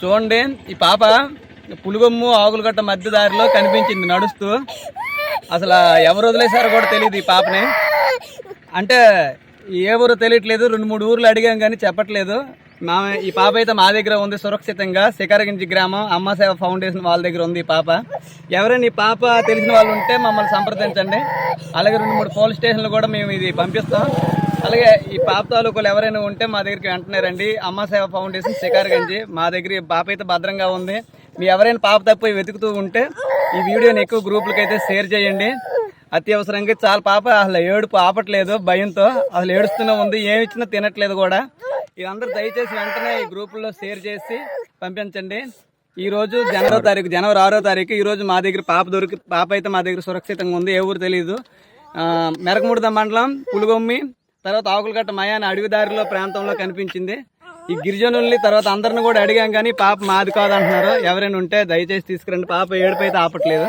చూడండి, ఈ పాప పులుగొమ్ము ఆకులగట్ట మధ్య దారిలో కనిపించింది నడుస్తూ. అసలు ఎవరు వదిలేశారో కూడా తెలియదు ఈ పాపని. అంటే ఏ ఊరు తెలియట్లేదు, 2-3 ఊర్లు అడిగాం కానీ చెప్పట్లేదు. ఈ పాప అయితే మా దగ్గర ఉంది సురక్షితంగా. శిఖరగించి గ్రామం అమ్మ సేవ ఫౌండేషన్ వాళ్ళ దగ్గర ఉంది ఈ పాప. ఎవరైనా ఈ పాప తెలిసిన వాళ్ళు ఉంటే మమ్మల్ని సంప్రదించండి. అలాగే 2-3 పోలీస్ స్టేషన్లు కూడా మేము ఇది పంపిస్తాం. అలాగే ఈ పాప తాలూకులు ఎవరైనా ఉంటే మా దగ్గరికి వెంటనే రండి. అమ్మ సేవ ఫౌండేషన్ శిఖరగంజి మా దగ్గర. ఈ పాప అయితే భద్రంగా ఉంది. మీ ఎవరైనా పాప తప్పు వెతుకుతూ ఉంటే ఈ వీడియోని ఎక్కువ గ్రూపులకి అయితే షేర్ చేయండి. అత్యవసరంగా చాలా పాప అసలు ఏడుపు ఆపట్లేదు, భయంతో అసలు ఏడుస్తూనే ఉంది. ఏమి ఇచ్చినా తినట్లేదు కూడా. ఇదందరూ దయచేసి వెంటనే ఈ గ్రూపుల్లో షేర్ చేసి పంపించండి. ఈ రోజు జనవరి 6వ తారీఖు ఈ రోజు మా దగ్గర పాప అయితే మా దగ్గర సురక్షితంగా ఉంది. ఏ ఊరు తెలియదు. మెరకముడిద మండలం పులుగొమ్మి తర్వాత ఆకులగట్ట మయాన అడవి దారిలో ప్రాంతంలో కనిపించింది. ఈ గిరిజనుల్ని తర్వాత అందరిని కూడా అడిగాం కానీ పాప మాది కాదంటున్నారు. ఎవరైనా ఉంటే దయచేసి తీసుకురండి. పాప ఏడుపు అయితే ఆపట్లేదు.